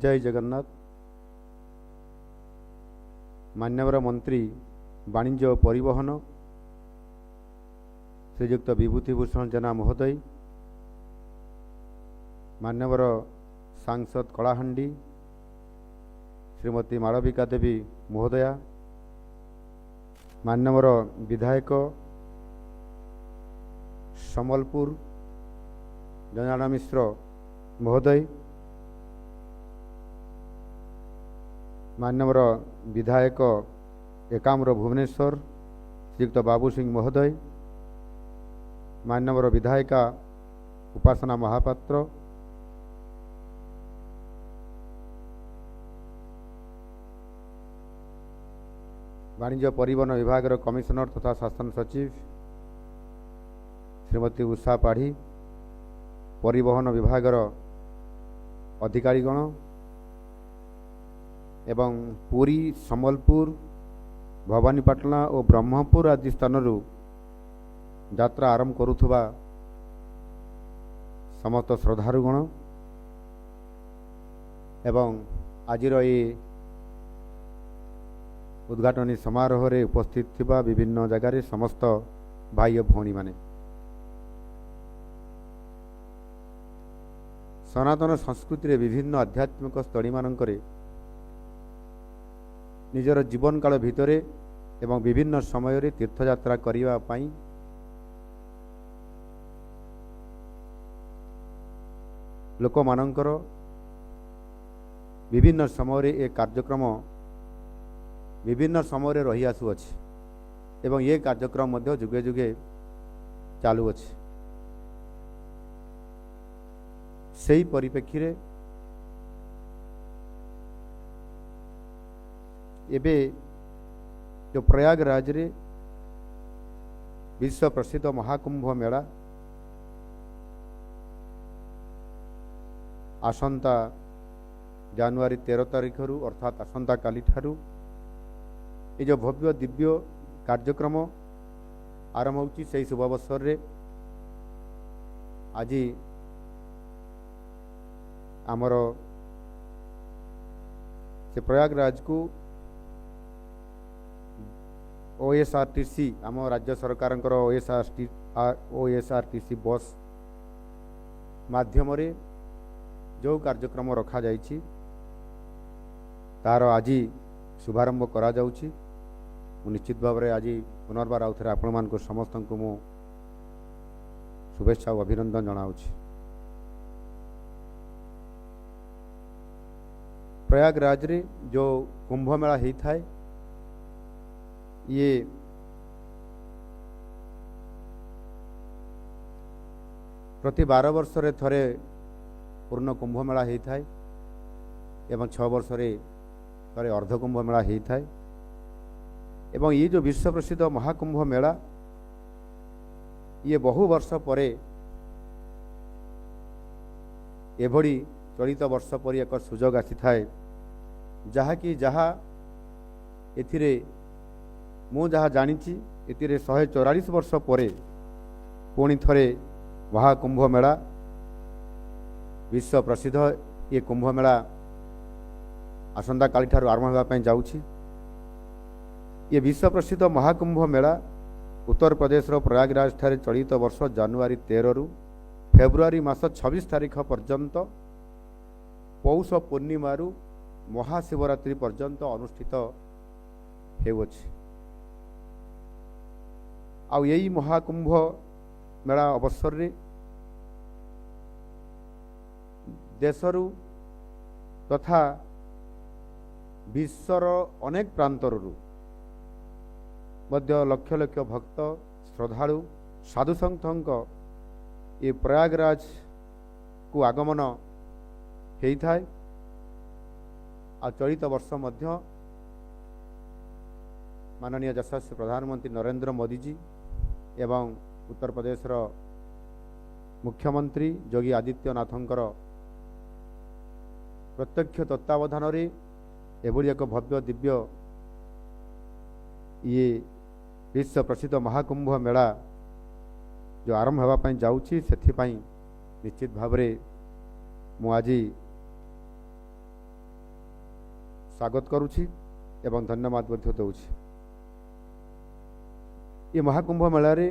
जय जगन्नाथ। मान्यवर मंत्री वाणिज्य और परिवहन श्रीयुक्त विभूतिभूषण जेना महोदय, मान्यवर सांसद कलाहांडी श्रीमती मालविका देवी महोदया, मान्यवर विधायक सम्बलपुर जनाना मिश्र महोदय, मान्यवर विधायक एकाम्र भुवनेश्वर श्रीयुक्त बाबू सिंह महोदय, मान्यवर विधायिका उपासना महापात्र, वाणिज्य परिवहन विभाग कमिशनर तथा शासन सचिव श्रीमती उषा पाढ़ी, परिवहन विभाग अधिकारीगण एवं पुरी, सम्बलपुर, भवानीपाटना और ब्रह्मपुर आदि स्थानरू यात्रा आरंभ करुथुबा समस्त श्रद्धालुगण एवं आजिर ये उद्घाटनी समारोह रे उपस्थित थिबा विभिन्न जगार समस्त भाई और भौणी माने सनातन संस्कृति रे विभिन्न आध्यात्मिक स्थली मानकरे निजर जीवन काल भितरे एवं विभिन्न समय रे तीर्थयात्रा करिवा पाई लोक मानकर विभिन्न समय रे एक कार्यक्रम विभिन्न समय रही आसुअछि एवं ये कार्यक्रम मध्य जुगे जुगे चालू अछि। सेही परिप्रेक्षी रे एबे जो प्रयागराज रे विश्व प्रसिद्ध महाकुंभ मेला आसंता जनवरी 13 तारीख रु अर्थात आसंता काली ठारू ये जो भव्य दिव्य कार्यक्रम आरंभ होची से शुभ अवसर रे आज आमर से प्रयागराज को ओएसआरटीसी आम राज्य सरकार ओएसआरटीसी बस माध्यम रे जो कार्यक्रम रखा जाइछि तार आज शुभारंभ करा जाउछि। निश्चित भाव में आज पुनर्बार आउ थे आपण मान समस्त को मु शुभेच्छा और अभिनंदन जनाऊछि। प्रयागराज रे जो कुंभ मेला होता है ये प्रति 12 वर्ष रे थरे पूर्ण कुंभ मेला होता है एवं 6 वर्ष रे थरे अर्ध कुंभ मेला होता है एवं ये जो विश्व प्रसिद्ध महाकुंभ मेला ये बहु वर्ष परे एभली चलित वर्ष पर एक सुजोग आसी थाए जहाँकि जहाँ एथिरे मु जहाँ जानिछि एथिरे 144 वर्ष परे पुणी थरे महाकुंभ मेला विश्व प्रसिद्ध ये कुंभ मेला आसंता काली ठारू आरंभ होगा ପାଇଁ जाउछि। ये विश्व प्रसिद्ध महाकुंभ मेला उत्तर प्रदेश प्रयागराज ठारे चलित वर्ष जनवरी 13 रु फेब्रुआरी मास 26 तारीख पर्यंत पौष पूर्णिमा महाशिवरात्रि पर्यंत अनुष्ठित हेउछि। आ यही महाकुंभ मेला अवसर रे देशरू तथा विश्वर अनेक प्रांतरू मध्य लक्ष लक्ष भक्त श्रद्धालु साधु संतों ये प्रयागराज को आगमन होता है। आ चलित वर्ष मध्य माननीय यशस्वी प्रधानमंत्री नरेंद्र मोदी जी एवं उत्तर प्रदेश मुख्यमंत्री योगी आदित्यनाथंकर प्रत्यक्ष तत्वावधान एभली एक भव्य दिव्य ये विश्व प्रसिद्ध महाकुंभ मेला जो आरंभ होगा जाऊँगी से निश्चित भाव में मुझे स्वागत करुछि एवं धन्यवाद मध्य दउछि। ये महाकुंभ मेलारे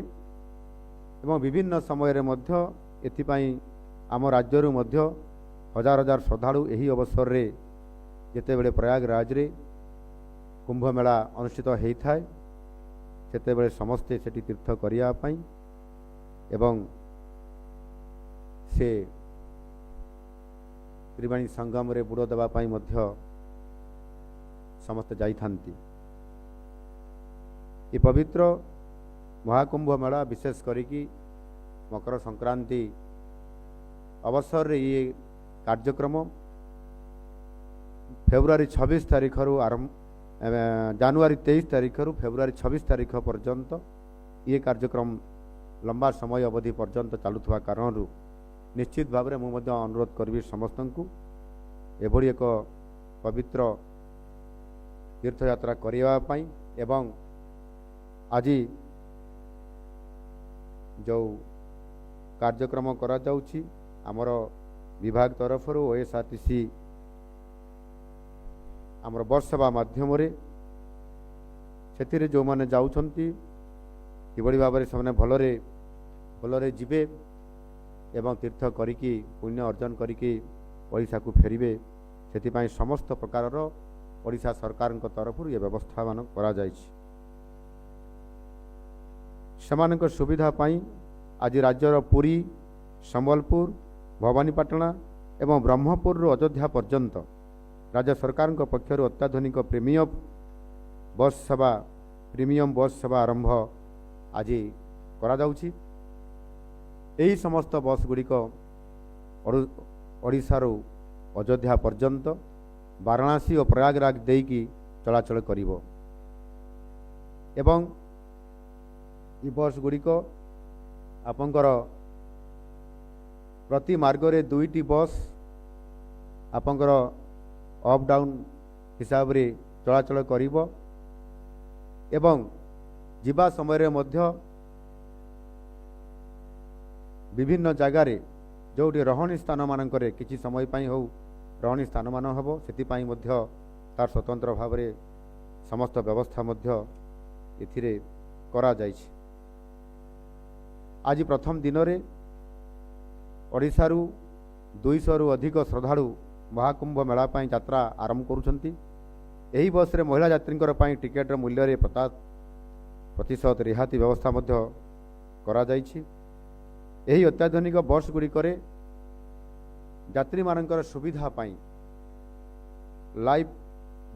एवं विभिन्न समय रे मध्य एथिपाई आम राज्यरु मध्य हजार हजार श्रद्धालु एही अवसर रे जेतेबेले प्रयागराज रे कुंभ मेला अनुष्ठित होता है सेतेबेले समस्ते सेठी तीर्थ करिया पाई एवं से त्रिवेणी संगम रे बुड़ देवा पाई मध्य समस्त जाइथांती। ये पवित्र महाकुंभ मेला विशेष करिकी मकर संक्रांति अवसर रे ये कार्यक्रम फेब्रुआरी 26 तारीख रु आरंभ जनवरी 23 तारीख रु फेब्रुआरी 26 तारीख पर्यंत ये कार्यक्रम लंबा समय अवधि पर्यंत चलुवा कारण निश्चित भाव में मुझे अनुरोध करी समस्त को एभली एक पवित्र तीर्थयात्रा करने एवं आज जो कार्यक्रम करा जाउछि आमर विभाग तरफ ओएसआरटीसी आमर बस सेवा माध्यम से जो मैंने जाउछंती किभली भाव में से भलरे जीवे एवं तीर्थ करिकी पुण्य अर्जन करिकी ओडिशा को फेरिबे सेतिपाई समस्त प्रकार ओडिशा सरकार तरफ ये व्यवस्था मान करा जायछि। सेमानक सुविधा पाई आज राज्यर पुरी संबलपुर भवानीपाटना एवं ब्रह्मपुर अयोध्या पर्यंत राज्य सरकार पक्षर अत्याधुनिक प्रीमियम बस सेवा आरंभ आज करा जाउछि। यही समस्त बस गुड़िक ओडिशारू अयोध्या पर्यंत वाराणसी और प्रयागराज देकी चलाचल करिवो एवं ये बस गुड़िक आपंकर प्रति मार्ग रे 2टी बस आपंकर अप डाउन हिसाब रे चलाचल करिवो एवं जीवा समय रे मध्य विभिन्न जगार जोटी रहणी स्थान मानकरे किछि समय पाई हो रहणी स्थान मान हबो सेतिपाई मध्य तार स्वतंत्र भाव में समस्त व्यवस्था मध्य एथिरे करा जायछि। आज प्रथम दिन रे ओडिशारू 200 रु अधिक श्रद्धालु महाकुंभ मेला पाई यात्रा आरंभ करुछंती। एही बस रे महिला यात्रींकर पाई टिकेट मूल्य रे 50% रिहाती व्यवस्था मध्य करा जायछि। यही अत्याधुनिक बस गुड़िक यात्री मानकर सुविधा पाई live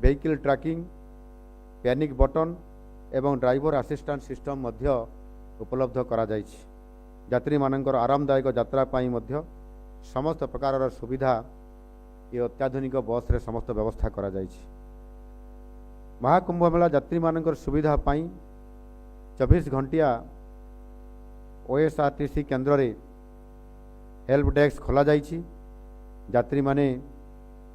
vehicle tracking panic button एवं ड्राइवर असिस्टेंट सिस्टम मध्य उपलब्ध करा जायछि। यात्री मानकर आरामदायक यात्रा पाई मध्य समस्त प्रकार सुविधा ये अत्याधुनिक बस रे समस्त व्यवस्था करा जायछि। महाकुंभ मेला यात्री मानकर सुविधा पाई 24 घंटिया ओएसआरटीसी केन्द्र रे हेल्प डेस्क खोला जाइछि। यात्री माने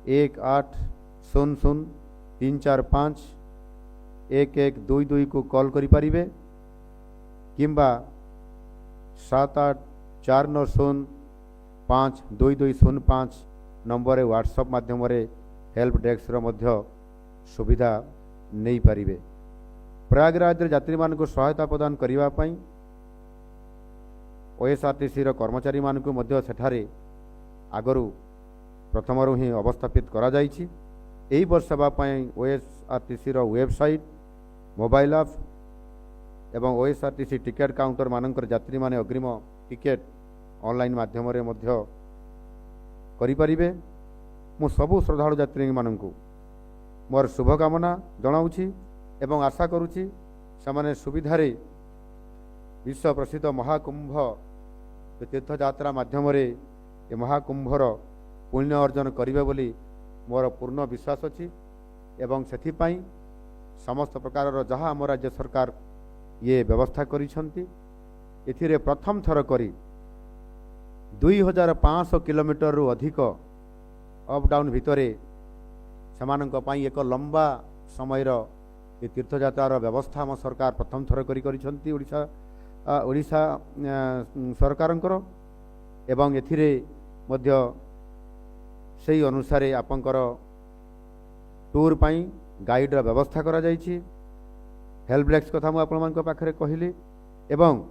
1800-345-1122 को कॉल करि परिबे किंबा 7849052205 नंबर रे व्हाट्सएप माध्यम रे हेल्प डेस्क रो मध्य सुविधा नहीं पारिबे। प्रयागराज रे यात्री मान को सहायता प्रदान करिवा पई ओएसआरटीसी कर्मचारी मानकु मध्य सेठारे आगरू प्रथमरु ही अवस्थापित करा जाइछि। एही बस सेवा पई ओएसआरटीसी वेबसाइट मोबाइल ऐप एवं ओएसआरटीसी टिकेट काउंटर मानकर यात्री माने अग्रिम टिकेट ऑनलाइन माध्यम रे मध्य करि परिबे। मु सबु श्रद्धालु यात्री मानकु मोर शुभकामना जनाउछि एवं आशा करुछि समाने सुविधारे विश्व प्रसिद्ध महाकुंभ तीर्थयात्रा माध्यम ये महाकुंभर पुण्य अर्जन करिबे बोली मोर पूर्ण विश्वास अछि एवं सेथिपाई समस्त प्रकार जहाँ आम राज्य सरकार ये व्यवस्था करिसंती एथिरे प्रथम थर करी 2500 किलोमीटर रु अधिक अप डाउन भितरे समानक पई एक लंबा समय ये तीर्थयात्रार व्यवस्था आम सरकार प्रथम थर करिसंती ओडिशा सरकारंकर एवं एथिरे मध्य सेही अनुसारे आपंकर टूर पाई गाइडर व्यवस्था करा जाइछि। हेल्प डेस्क कथा मु आपन पाखरे कहली एवं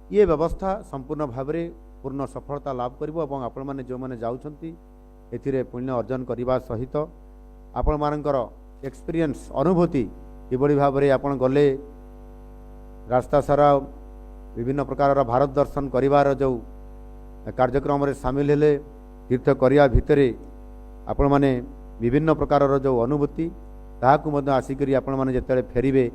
ये व्यवस्था संपूर्ण भाव में पूर्ण सफलता लाभ करिवो एवं आपण माने जो माने जाउछंती एथिरे पुण्य अर्जन करने सहित आपण मानकर एक्सपीरियंस अनुभूति किभଳି भाव आपण गले रास्ता सारा विभिन्न प्रकार भारत दर्शन करिवार जो कार्यक्रम रे शामिल हेले तीर्थ करिया भितरे आपण माने विभिन्न प्रकार जो अनुभूति ताहाकु मध्य आसिकरी आपण माने जेतेबेले फेरिबे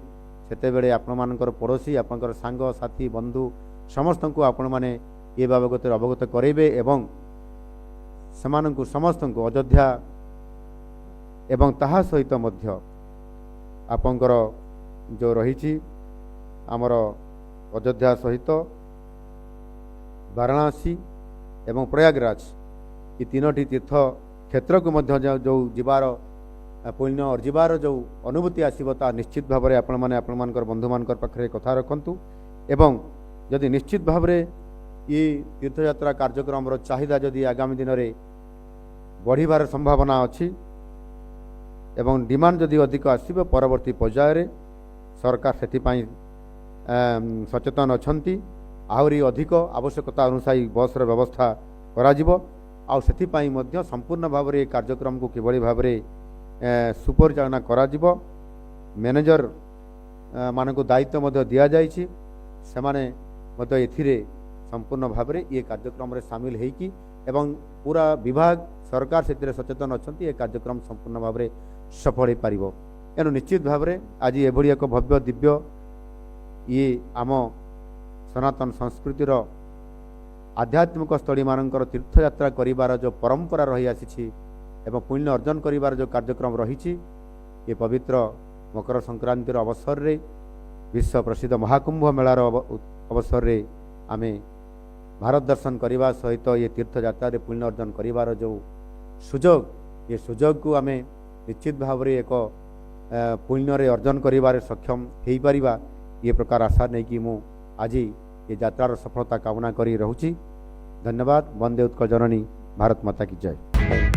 सेतेबेले आपण मानकर पड़ोसी आपनकर सांग साथी बंधु समस्त को आपण माने ये बाबत अवगत करेबे एवं सेमानंकु समस्त को अयोध्या एवं ताहा सहित मध्य आपनकर जो रही आमर अयोध्या सहित वाराणसी एवं प्रयागराज ये तीनोटी तीर्थ क्षेत्र को मध्य जो जीवार पुण्य अर्जिबार जो अनुभूति आसब ता निश्चित भाव में आपण माने आपण मानकर बंधु मानकर पाखरे कथा रखंतु एवं जदि निश्चित भाव में ये तीर्थयात्रा कार्यक्रम चाहिदा जदि आगामी दिन में बढ़िबार संभावना अच्छी एवं डिमांड जदि अधिक आसब परवर्ती पर्यायर सरकार से सचेतन अच्छी आहरी अधिक आवश्यकता अनुसार बस व्यवस्था करा संपूर्ण भाव में कार्यक्रम को किभଳି भाव सुपरिचालना करा मैनेजर मानक दायित्व दि जाइछि सेमाने एथिरे संपूर्ण भाव में ये कार्यक्रम सामिल होइकी एवं पूरा विभाग सरकार से सचेतन अच्छा ये कार्यक्रम संपूर्ण भाव में सफल हो पारिबो। एनु निश्चित भाव में आज एभली एक भव्य दिव्य ये आम सनातन संस्कृतिर आध्यात्मिक स्थली मानकर तीर्थयात्रा करिवार जो परंपरा रही आसी एवं पुण्य अर्जन करिवार जो कार्यक्रम रही ये पवित्र मकर संक्रांतिर अवसर रे विश्व प्रसिद्ध महाकुंभ मेलार अवसर रे आमे भारत दर्शन करने सहित ये तीर्थयात्रा रे पुण्य अर्जन करिवार जो सुजोग ये सुजोग को आमे निश्चित भाव में एक पुण्य रे अर्जन करिवार सक्षम हो पारिबा ये प्रकार आशा नहीं कि मु आज ये यात्रार सफलता कामना करी रहूची। धन्यवाद। वंदे उत्कल जननी। भारत माता की जय।